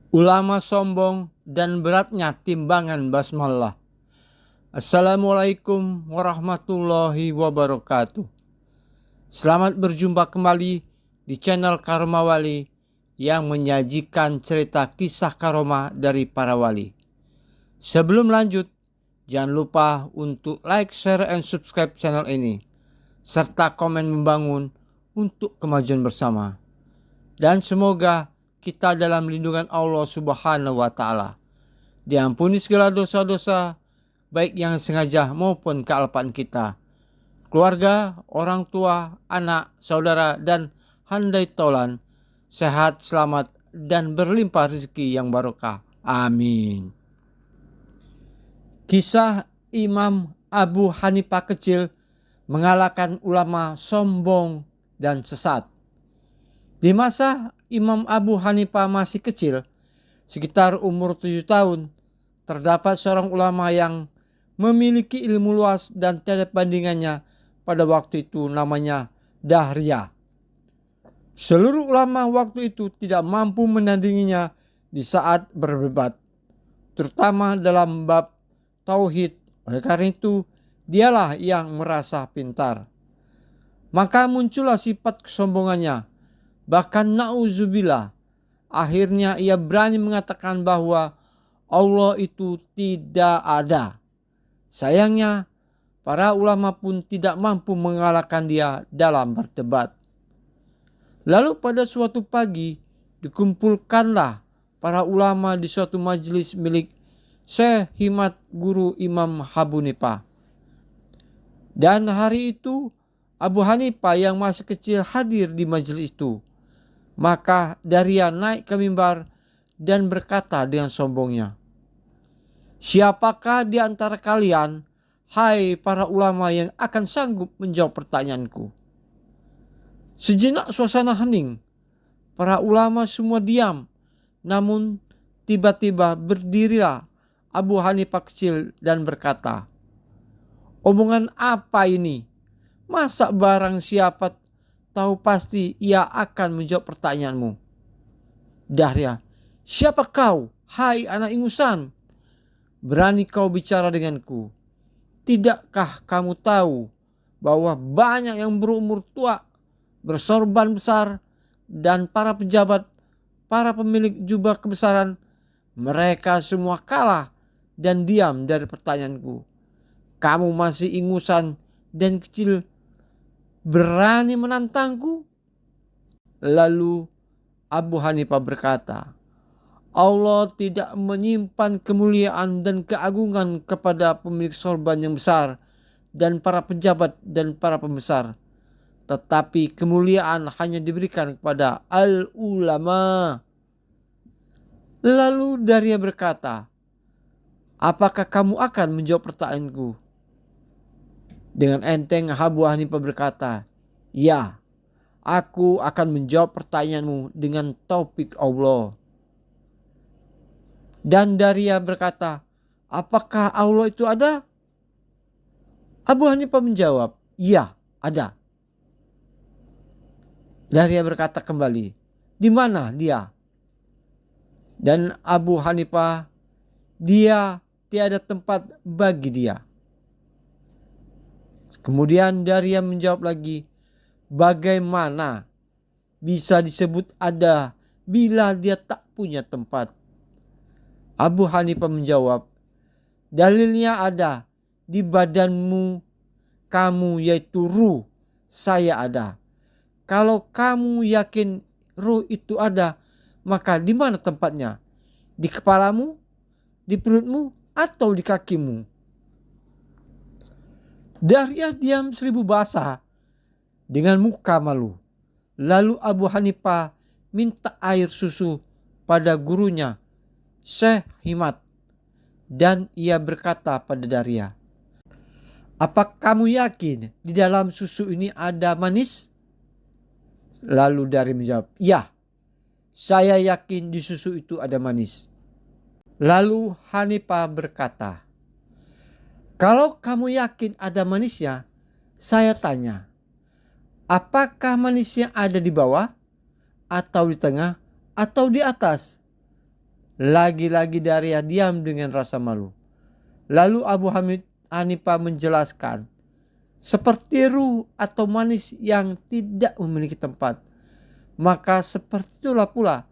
Ulama sombong dan beratnya timbangan basmalah. Assalamualaikum warahmatullahi wabarakatuh. Selamat berjumpa kembali di channel Karoma Wali yang menyajikan cerita kisah karomah dari para wali. Sebelum lanjut, jangan lupa untuk like, share, and subscribe channel ini, serta komen membangun untuk kemajuan bersama. Dan semoga kita dalam lindungan Allah Subhanahu wa Ta'ala, diampuni segala dosa-dosa, baik yang sengaja maupun kealpaan kita, keluarga, orang tua, anak, saudara, dan handai tolan, sehat, selamat, dan berlimpah rezeki yang barokah. Amin. Kisah Imam Abu Hanifah kecil mengalahkan ulama sombong dan sesat. Di masa Imam Abu Hanifah masih kecil, sekitar umur 7 tahun, terdapat seorang ulama yang memiliki ilmu luas dan tiada bandingannya pada waktu itu, namanya Dahriah. Seluruh ulama waktu itu tidak mampu menandinginya di saat berdebat, terutama dalam bab tauhid. Oleh karena itu, dialah yang merasa pintar. Maka muncullah sifat kesombongannya. Bahkan na'udzubillah, akhirnya ia berani mengatakan bahwa Allah itu tidak ada. Sayangnya, para ulama pun tidak mampu mengalahkan dia dalam berdebat. Lalu pada suatu pagi, dikumpulkanlah para ulama di suatu majelis milik Syekh Himad, guru Imam Abu Hanifah. Dan hari itu, Abu Hanifah yang masih kecil hadir di majelis itu. Maka Dahriah naik ke mimbar dan berkata dengan sombongnya, "Siapakah di antara kalian, hai para ulama, yang akan sanggup menjawab pertanyaanku?" Sejenak suasana hening. Para ulama semua diam. Namun tiba-tiba berdirilah Abu Hanifah kecil dan berkata, "Omongan apa ini? Masa barang siapa tahu pasti ia akan menjawab pertanyaanmu." Dahriah, "Siapa kau, hai anak ingusan? Berani kau bicara denganku? Tidakkah kamu tahu bahwa banyak yang berumur tua, bersorban besar, dan para pejabat, para pemilik jubah kebesaran, mereka semua kalah dan diam dari pertanyaanku. Kamu masih ingusan dan kecil, berani menantangku?" Lalu Abu Hanifah berkata, "Allah tidak menyimpan kemuliaan dan keagungan kepada pemilik sorban yang besar dan para pejabat dan para pembesar, tetapi kemuliaan hanya diberikan kepada al-ulama." Lalu Dahriah berkata, "Apakah kamu akan menjawab pertanyaanku?" Dengan enteng Abu Hanifah berkata, "Ya, aku akan menjawab pertanyaanmu dengan taufik Allah." Dan Dahriah berkata, "Apakah Allah itu ada?" Abu Hanifah menjawab, "Ya, ada." Dahriah berkata kembali, "Di mana dia?" Dan Abu Hanifah, "Dia tiada tempat bagi dia." Kemudian Dahriah menjawab lagi, "Bagaimana bisa disebut ada bila dia tak punya tempat?" Abu Hanifah menjawab, "Dalilnya ada di badanmu kamu, yaitu ruh, saya ada. Kalau kamu yakin ruh itu ada, maka di mana tempatnya? Di kepalamu, di perutmu, atau di kakimu?" Dahriah diam 1000 bahasa dengan muka malu. Lalu Abu Hanifah minta air susu pada gurunya, Syekh Himad, dan ia berkata pada Dahriah, "Apa kamu yakin di dalam susu ini ada manis?" Lalu Dahriah menjawab, "Ya, saya yakin di susu itu ada manis." Lalu Hanifah berkata, "Kalau kamu yakin ada manisnya, saya tanya, apakah manisnya ada di bawah, atau di tengah, atau di atas?" Lagi-lagi Daria diam dengan rasa malu. Lalu Abu Hanifah menjelaskan, seperti ruh atau manis yang tidak memiliki tempat, maka seperti itulah pula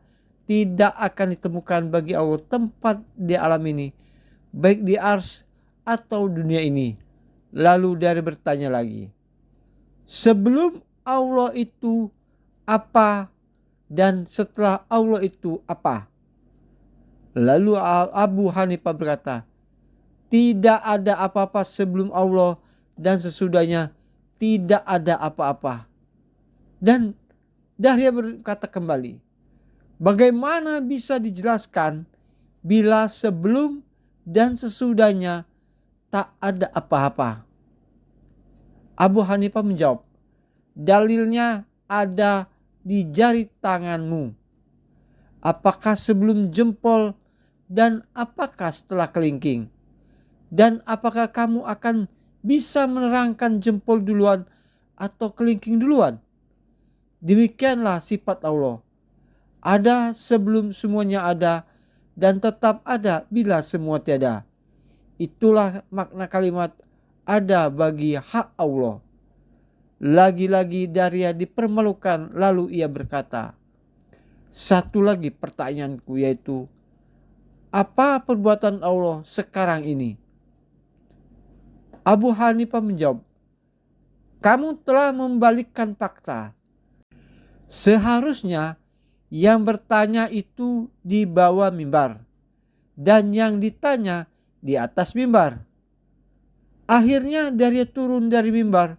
tidak akan ditemukan bagi Allah tempat di alam ini, baik di ars atau dunia ini. Lalu Daria bertanya lagi, sebelum Allah itu apa dan setelah Allah itu apa? Lalu Abu Hanifah berkata, tidak ada apa-apa sebelum Allah dan sesudahnya tidak ada apa-apa. Dan Daria berkata kembali, bagaimana bisa dijelaskan bila sebelum dan sesudahnya tak ada apa-apa? Abu Hanifah menjawab, dalilnya ada di jari tanganmu. Apakah sebelum jempol dan apakah setelah kelingking? Dan apakah kamu akan bisa menerangkan jempol duluan atau kelingking duluan? Demikianlah sifat Allah. Ada sebelum semuanya ada dan tetap ada bila semua tiada. Itulah makna kalimat ada bagi hak Allah. Lagi-lagi Daria dipermalukan, lalu ia berkata, satu lagi pertanyaanku, yaitu apa perbuatan Allah sekarang ini? Abu Hanifah menjawab, kamu telah membalikkan fakta. Seharusnya yang bertanya itu di bawah mimbar dan yang ditanya di atas mimbar. Akhirnya Daria turun dari mimbar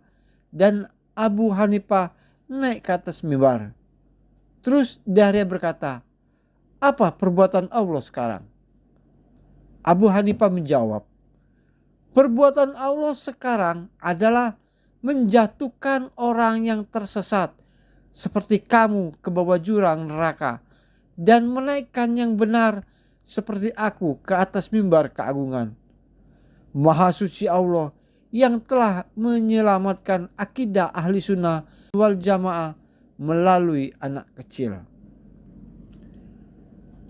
dan Abu Hanifah naik ke atas mimbar. Terus Daria berkata, apa perbuatan Allah sekarang? Abu Hanifah menjawab, perbuatan Allah sekarang adalah menjatuhkan orang yang tersesat seperti kamu ke bawah jurang neraka dan menaikkan yang benar seperti aku ke atas mimbar keagungan. Maha suci Allah yang telah menyelamatkan akidah ahli sunnah wal jamaah melalui anak kecil.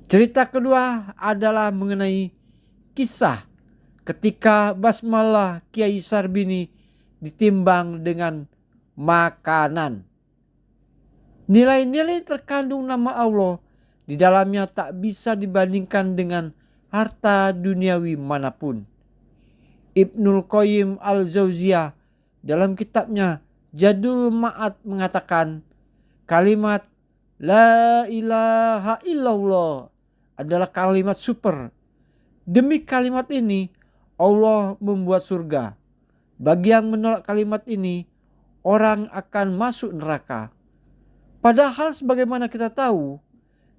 Cerita kedua adalah mengenai kisah ketika basmalah Kiai Sarbini ditimbang dengan makanan. Nilai-nilai terkandung nama Allah di dalamnya tak bisa dibandingkan dengan harta duniawi manapun. Ibnul Qayyim al-Jauziyah dalam kitabnya Jadul Ma'ad mengatakan, kalimat La ilaha illallah adalah kalimat super. Demi kalimat ini Allah membuat surga. Bagi yang menolak kalimat ini, orang akan masuk neraka. Padahal sebagaimana kita tahu,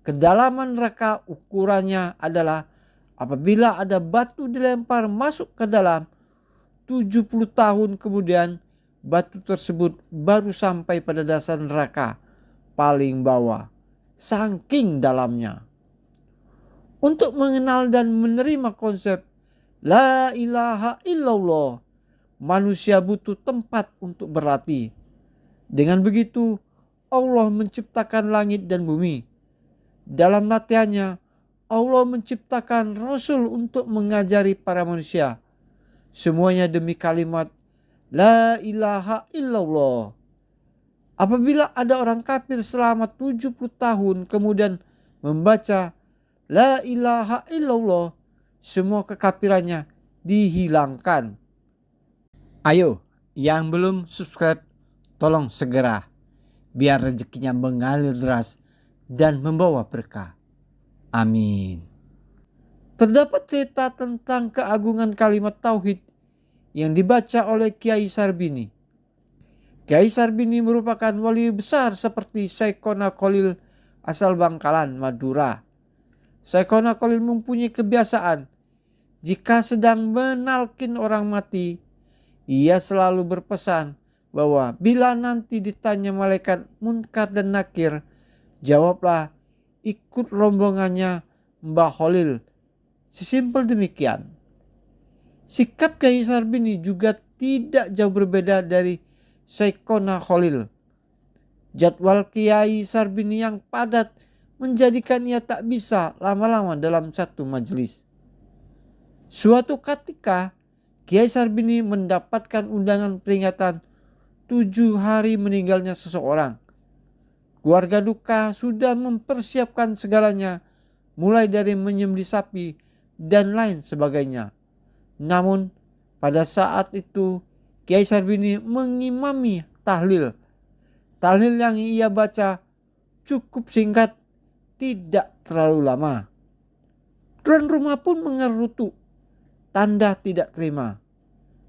kedalaman neraka ukurannya adalah apabila ada batu dilempar masuk ke dalam, 70 tahun kemudian batu tersebut baru sampai pada dasar neraka paling bawah, saking dalamnya. Untuk mengenal dan menerima konsep La ilaha illallah, manusia butuh tempat untuk berlatih. Dengan begitu, Allah menciptakan langit dan bumi. Dalam latihannya, Allah menciptakan Rasul untuk mengajari para manusia. Semuanya demi kalimat La ilaha illallah. Apabila ada orang kafir selama 70 tahun kemudian membaca La ilaha illallah, semua kekafirannya dihilangkan. Ayo, yang belum subscribe, tolong segera, biar rezekinya mengalir deras dan membawa berkah. Amin. Terdapat cerita tentang keagungan kalimat tauhid yang dibaca oleh Kiai Sarbini. Kiai Sarbini merupakan wali besar seperti Syekhona Khalil asal Bangkalan, Madura. Syekhona Khalil mempunyai kebiasaan jika sedang menalkin orang mati, ia selalu berpesan bahwa bila nanti ditanya malaikat Munkar dan Nakir, jawablah ikut rombongannya Mbah Khalil. Sesimpel demikian. Sikap Kiai Sarbini juga tidak jauh berbeda dari Syekhona Khalil. Jadwal Kiai Sarbini yang padat menjadikan ia tak bisa lama-lama dalam satu majelis. Suatu ketika Kiai Sarbini mendapatkan undangan peringatan 7 hari meninggalnya seseorang. Keluarga duka sudah mempersiapkan segalanya, mulai dari menyembelih sapi dan lain sebagainya. Namun pada saat itu Kiai Sarbini mengimami tahlil. Tahlil yang ia baca cukup singkat, tidak terlalu lama. Tuan rumah pun mengerutu, tanda tidak terima.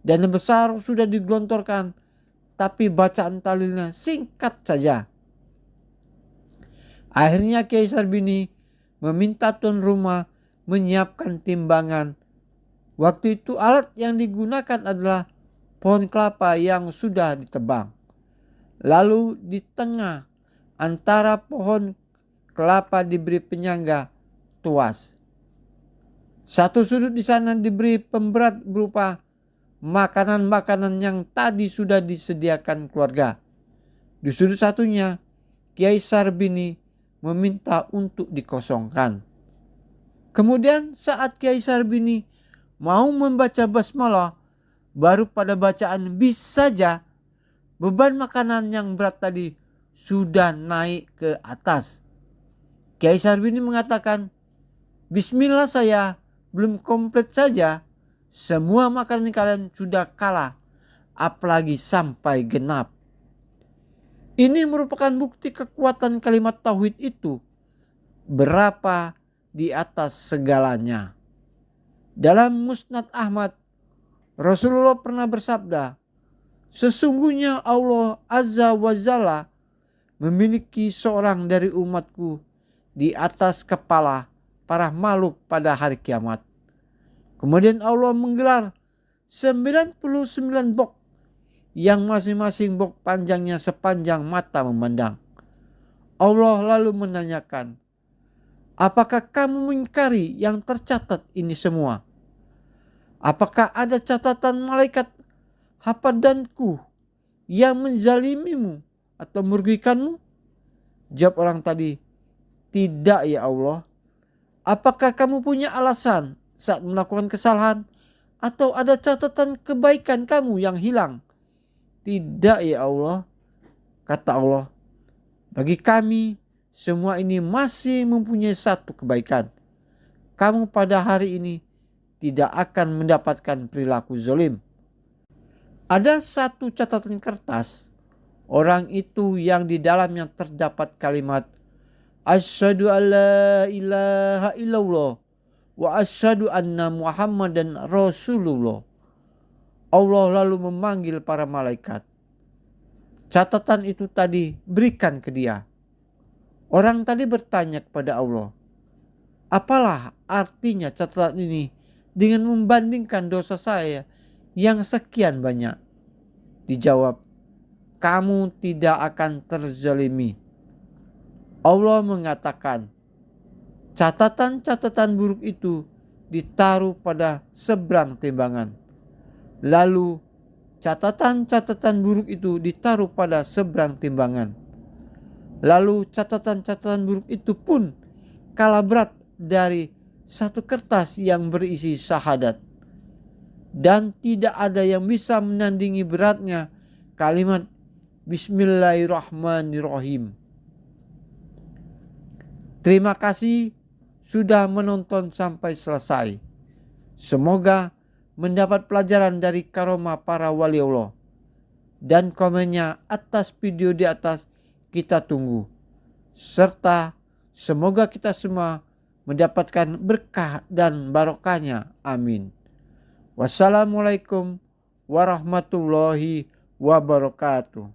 Dana besar sudah digelontorkan, tapi bacaan tahlilnya singkat saja. Akhirnya Kiai Sarbini meminta tuan rumah menyiapkan timbangan. Waktu itu alat yang digunakan adalah pohon kelapa yang sudah ditebang. Lalu di tengah antara pohon kelapa diberi penyangga tuas. Satu sudut di sana diberi pemberat berupa makanan-makanan yang tadi sudah disediakan keluarga. Di sudut satunya Kiai Sarbini meminta untuk dikosongkan. Kemudian saat Kiai Sarbini mau membaca basmalah, baru pada bacaan bis saja beban makanan yang berat tadi sudah naik ke atas. Kiai Sarbini mengatakan, "Bismillah, saya belum komplit saja, semua makanan kalian sudah kalah, apalagi sampai genap." Ini merupakan bukti kekuatan kalimat tauhid itu berapa di atas segalanya. Dalam Musnad Ahmad, Rasulullah pernah bersabda, "Sesungguhnya Allah Azza wa Jalla memiliki seorang dari umatku di atas kepala para makhluk pada hari kiamat." Kemudian Allah menggelar 99 bok yang masing-masing bok panjangnya sepanjang mata memandang. Allah lalu menanyakan, "Apakah kamu mengingkari yang tercatat ini semua? Apakah ada catatan malaikat hafadanku yang menzalimimu atau merugikanmu?" Jawab orang tadi, "Tidak ya Allah." "Apakah kamu punya alasan saat melakukan kesalahan atau ada catatan kebaikan kamu yang hilang?" "Tidak ya Allah." Kata Allah, "Bagi kami semua ini masih mempunyai satu kebaikan. Kamu pada hari ini tidak akan mendapatkan perilaku zalim." Ada satu catatan kertas, orang itu yang di dalamnya terdapat kalimat "Asyhadu alla ilaha illallah wa asyhadu anna Muhammadan Rasulullah." Allah lalu memanggil para malaikat. Catatan itu tadi berikan ke dia. Orang tadi bertanya kepada Allah, "Apalah artinya catatan ini dengan membandingkan dosa saya yang sekian banyak?" Dijawab, "Kamu tidak akan terzalimi." Allah mengatakan, catatan-catatan buruk itu ditaruh pada seberang timbangan. Lalu catatan-catatan buruk itu ditaruh pada seberang timbangan. Lalu catatan-catatan buruk itu pun kalah berat dari satu kertas yang berisi syahadat. Dan tidak ada yang bisa menandingi beratnya kalimat Bismillahirrahmanirrahim. Terima kasih sudah menonton sampai selesai. Semoga mendapat pelajaran dari karomah para wali Allah. Dan komennya atas video di atas kita tunggu. Serta semoga kita semua mendapatkan berkah dan barokahnya. Amin. Wassalamualaikum warahmatullahi wabarakatuh.